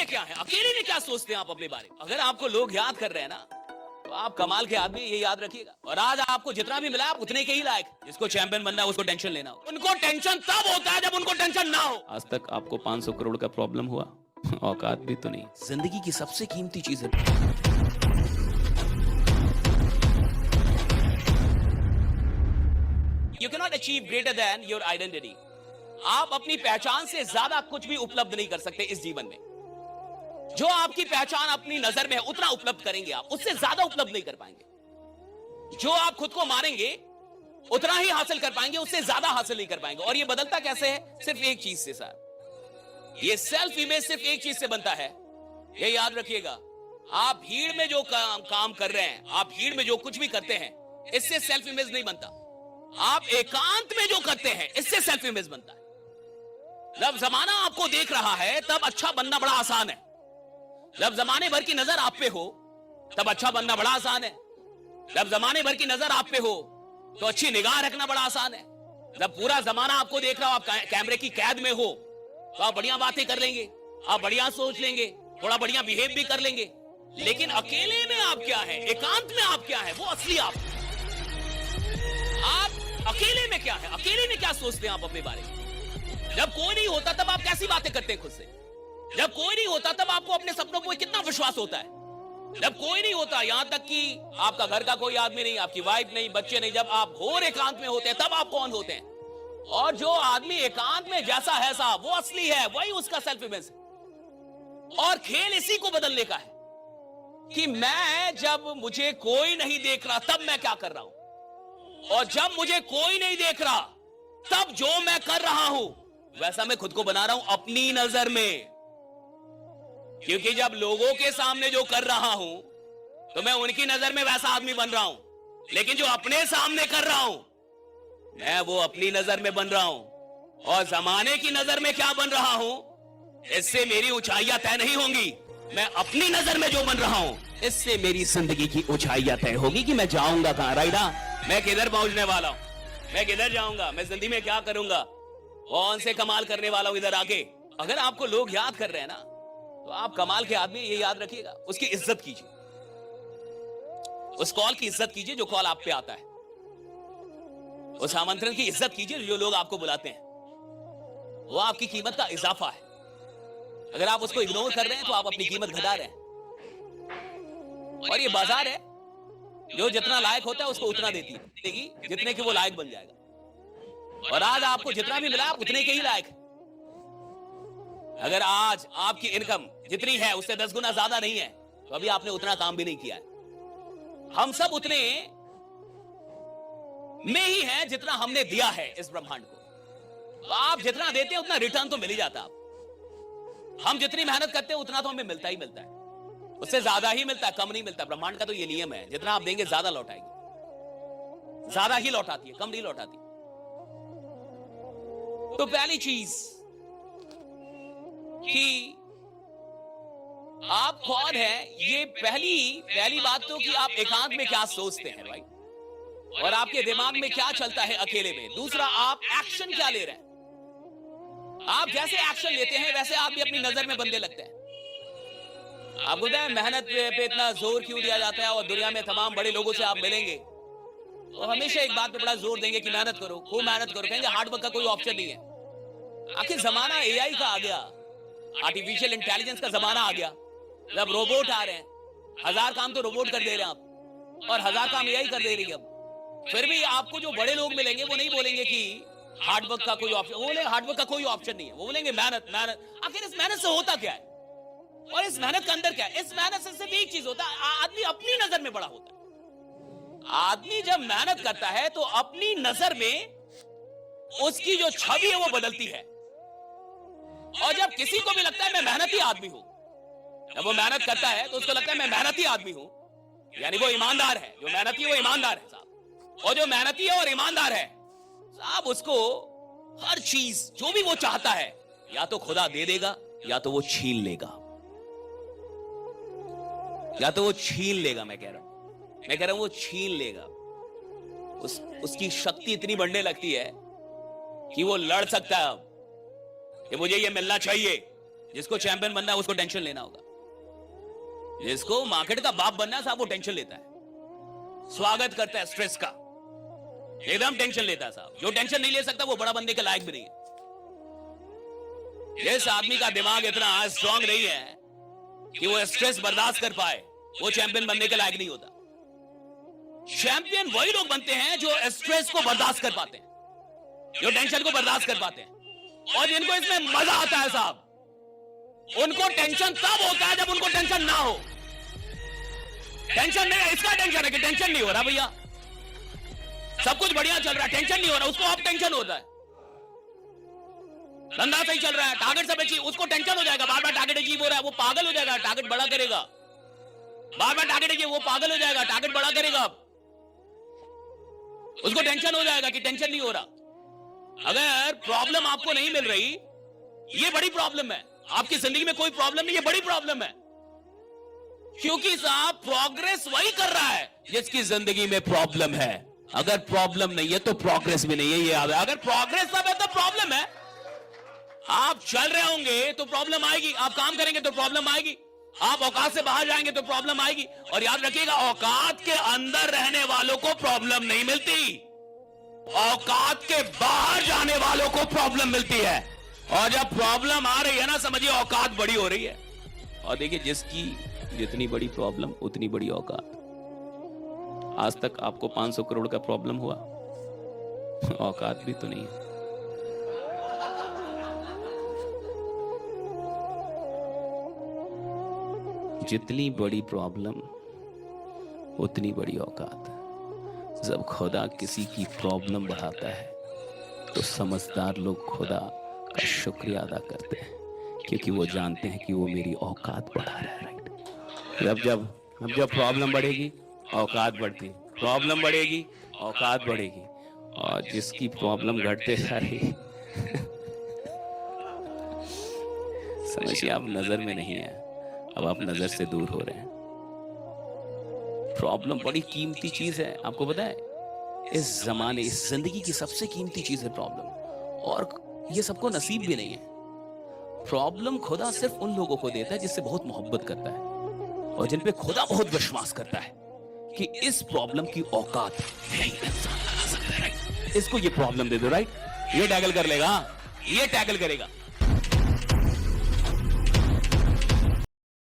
में क्या है, अकेले में क्या सोचते हैं आप अपने बारे में। अगर आपको लोग याद कर रहे हैं ना, तो आप कमाल के आदमी, ये याद रखिएगा। और आज आपको जितना भी मिला आप उतने के ही लायक। जिसको चैंपियन बनना है उसको टेंशन लेना हो। उनको टेंशन तब होता है जब उनको टेंशन ना हो। आज तक आपको 500 करोड़ का प्रॉब्लम हुआ? औकात भी तो नहीं। जिंदगी की सबसे कीमती चीज है। You cannot achieve greater than your identity. आप अपनी पहचान से ज्यादा कुछ भी उपलब्ध नहीं कर सकते इस जीवन में। जो आपकी पहचान अपनी नजर में है उतना उपलब्ध करेंगे आप, उससे ज्यादा उपलब्ध नहीं कर पाएंगे। जो आप खुद को मानेंगे उतना ही हासिल कर पाएंगे, उससे ज्यादा हासिल नहीं कर पाएंगे। और ये बदलता कैसे है? सिर्फ एक चीज से सर। ये सेल्फ इमेज सिर्फ एक चीज से बनता है, ये याद रखिएगा। आप भीड़ में जो काम कर रहे हैं, आप भीड़ में जो कुछ भी करते हैं, इससे सेल्फ इमेज नहीं बनता। आप एकांत में जो करते हैं इससे सेल्फ इमेज बनता है। जब जमाना आपको देख रहा है तब अच्छा बनना बड़ा आसान है। जब जमाने भर की नजर आप पे हो तब अच्छा बनना बड़ा आसान है। जब जमाने भर की नजर आप पे हो तो अच्छी निगाह रखना बड़ा आसान है। जब पूरा जमाना आपको देख रहा हो, आप कैमरे की कैद में हो, तो आप बढ़िया बातें कर लेंगे, आप बढ़िया सोच लेंगे, थोड़ा बढ़िया बिहेव भी कर लेंगे। लेकिन अकेले में आप क्या है, एकांत में आप क्या है, वो असली आप अकेले में क्या है, अकेले में क्या सोचते हैं आप अपने बारे में। जब कोई नहीं होता तब आप कैसी बातें करते हैं खुद से। जब कोई नहीं होता तब आपको अपने सपनों पर कितना विश्वास होता है। जब कोई नहीं होता, यहां तक कि आपका घर का कोई आदमी नहीं, आपकी वाइफ नहीं, बच्चे नहीं, जब आप घोर एकांत में होते हैं तब आप कौन होते हैं। और जो आदमी एकांत में जैसा है साहब, वो असली है, वही उसका सेल्फ इमेज है। और खेल इसी को बदलने का है कि मैं जब मुझे कोई नहीं देख रहा तब मैं क्या कर रहा हूं, और जब मुझे कोई नहीं देख रहा तब जो मैं कर रहा हूं वैसा मैं खुद को बना रहा हूं अपनी नजर में। क्योंकि जब लोगों के सामने जो कर रहा हूं तो मैं उनकी नजर में वैसा आदमी बन रहा हूं, लेकिन जो अपने सामने कर रहा हूं मैं वो अपनी नजर में बन रहा हूं। और जमाने की नजर में क्या बन रहा हूं, इससे मेरी ऊंचाइयां तय नहीं होंगी। मैं अपनी नजर में जो बन रहा हूं इससे मेरी जिंदगी की ऊंचाइयां तय होगी कि मैं जाऊंगा कहां। राइट ना, मैं किधर पहुंचने वाला हूं, मैं किधर जाऊंगा, मैं जिंदगी में क्या करूंगा, कौन से कमाल करने वाला हूं इधर आके। अगर आपको लोग याद कर रहे हैं ना, तो आप कमाल के आदमी, ये याद रखिएगा। उसकी इज्जत कीजिए, उस कॉल की इज्जत कीजिए जो कॉल आप पे आता है। उस आमंत्रण की इज्जत कीजिए जो लोग आपको बुलाते हैं। वो आपकी कीमत का इजाफा है। अगर आप उसको इग्नोर कर रहे हैं तो आप अपनी कीमत घटा रहे हैं। और ये बाजार है, जो जितना लायक होता है उसको उतना देती है, जितने के वो लायक बन जाएगा। और आज आपको जितना भी मिला आप उतने के ही लायक है। अगर आज आपकी इनकम जितनी है उससे 10 गुना ज्यादा नहीं है तो अभी आपने उतना काम भी नहीं किया है। हम सब उतने में ही हैं जितना हमने दिया है इस ब्रह्मांड को। तो आप जितना देते हैं उतना रिटर्न तो मिल ही जाता है। हम जितनी मेहनत करते हैं उतना तो हमें मिलता ही मिलता है, उससे ज्यादा ही मिलता है, कम नहीं मिलता। ब्रह्मांड का तो ये नियम है, जितना आप देंगे ज्यादा लौटाएगी, ज्यादा ही लौटाती है, कम नहीं लौटाती। तो पहली चीज कि आप कौन है, ये पहली बात तो कि आप एकांत में क्या सोचते हैं भाई, और आपके दिमाग में क्या चलता है अकेले में। दूसरा, आप एक्शन क्या ले रहे हैं। आप जैसे एक्शन लेते हैं वैसे आप भी अपनी नजर में बनने लगते हैं। आपको पता है मेहनत पे इतना जोर क्यों दिया जाता है, और दुनिया में तमाम बड़े लोगों से आप मिलेंगे तो हमेशा एक बात पे बड़ा जोर देंगे कि मेहनत करो, खूब मेहनत करो, कहेंगे हार्ड वर्क का कोई ऑप्शन नहीं है। आखिर जमाना एआई का आ गया, आर्टिफिशियल इंटेलिजेंस का जमाना आ गया। जब रोबोट आ रहे हैं, 1000 काम तो रोबोट कर दे रहे हैं आप, और 1000 काम एआई कर दे रही है। अब फिर भी आपको जो बड़े लोग मिलेंगे वो नहीं बोलेंगे कि हार्ड वर्क का कोई ऑप्शन, वो बोलेंगे हार्ड वर्क का कोई ऑप्शन नहीं है, वो बोलेंगे मेहनत मेहनत। आखिर इस मेहनत से होता क्या है, और इस मेहनत के अंदर क्या है? इस मेहनत से सिर्फ एक चीज होता है, आदमी अपनी नजर में बड़ा होता है। आदमी जब मेहनत करता है तो अपनी नजर में उसकी जो छवि है वो बदलती है। और जब किसी को भी लगता है मैं मेहनती आदमी हूं, जब वो मेहनत करता है तो उसको लगता है मैं मेहनती आदमी हूं, यानी वो ईमानदार है। जो मेहनती है वो ईमानदार है साहब, और जो मेहनती है और ईमानदार है साहब, उसको हर चीज जो भी वो चाहता है या तो खुदा दे देगा या तो वो छीन लेगा, या तो वो छीन लेगा। मैं कह रहा हूं वो छीन लेगा। उसकी शक्ति इतनी बढ़ने लगती है कि वो लड़ सकता है अब कि मुझे ये मिलना चाहिए, जिसको चैंपियन बनना है उसको टेंशन लेना होगा। जिसको मार्केट का बाप बनना है साहब, वो टेंशन लेता है, स्वागत करता है स्ट्रेस का, एकदम टेंशन लेता है साहब। जो टेंशन नहीं ले सकता वो बड़ा बनने के लायक भी नहीं है। जिस आदमी का दिमाग इतना स्ट्रांग नहीं है कि वो स्ट्रेस बर्दाश्त कर पाए, वो चैंपियन बनने के लायक नहीं होता। चैंपियन वही लोग बनते हैं जो स्ट्रेस को बर्दाश्त कर पाते हैं, जो टेंशन को बर्दाश्त कर पाते हैं, और जिनको इसमें मजा आता है साहब। उनको टेंशन तब होता है जब उनको टेंशन ना हो। टेंशन नहीं है, इसका टेंशन है कि टेंशन नहीं हो रहा भैया, सब कुछ बढ़िया चल रहा है, टेंशन नहीं हो रहा, उसको अब टेंशन होता है। धंधा सही चल रहा है, टारगेट सब अचीव, उसको टेंशन हो जाएगा, बार बार टारगेट अचीव हो रहा है, वो पागल हो जाएगा, टारगेट बड़ा करेगा, बार बार टारगेट अचीव, वो पागल हो जाएगा, टारगेट बड़ा करेगा, उसको टेंशन हो जाएगा कि टेंशन नहीं हो रहा। अगर प्रॉब्लम आपको नहीं मिल रही, ये बड़ी प्रॉब्लम है। आपकी जिंदगी में कोई प्रॉब्लम नहीं, ये बड़ी प्रॉब्लम है, क्योंकि साहब प्रोग्रेस वही कर रहा है जिसकी जिंदगी में प्रॉब्लम है। अगर प्रॉब्लम नहीं है तो प्रोग्रेस भी नहीं है, ये याद है। अगर प्रोग्रेस सब है तो प्रॉब्लम है। आप चल रहे होंगे तो प्रॉब्लम आएगी, आप काम करेंगे तो प्रॉब्लम आएगी, आप औकात से बाहर जाएंगे तो प्रॉब्लम आएगी। और याद रखिएगा, औकात के अंदर रहने वालों को प्रॉब्लम नहीं मिलती, औकात के बाहर जाने वालों को प्रॉब्लम मिलती है। और जब प्रॉब्लम आ रही है ना, समझिए औकात बड़ी हो रही है। और देखिए, जिसकी जितनी बड़ी प्रॉब्लम उतनी बड़ी औकात। आज तक आपको 500 करोड़ का प्रॉब्लम हुआ, औकात भी तो नहीं है। जितनी बड़ी प्रॉब्लम उतनी बड़ी औकात। जब खुदा किसी की प्रॉब्लम बढ़ाता है तो समझदार लोग खुदा का शुक्रिया अदा करते हैं, क्योंकि वो जानते हैं कि वो मेरी औकात बढ़ा रहा है। राइट। जब प्रॉब्लम बढ़ेगी औकात बढ़ती, प्रॉब्लम बढ़ेगी औकात बढ़ेगी। और जिसकी प्रॉब्लम घटते जा रही समझिए आप नजर में नहीं है, अब आप नजर से दूर हो रहे हैं। प्रॉब्लम बड़ी कीमती चीज है, आपको पता है। इस जमाने, इस जिंदगी की सबसे कीमती चीज है प्रॉब्लम, और ये सबको नसीब भी नहीं है। प्रॉब्लम खुदा सिर्फ उन लोगों को देता है जिससे बहुत मोहब्बत करता है, और जिन पे खुदा बहुत विश्वास करता है कि इस प्रॉब्लम की औकात यही इंसान लगा सकता है। राइट, इसको ये प्रॉब्लम दे दो, राइट, ये टैकल कर लेगा, ये टैकल करेगा।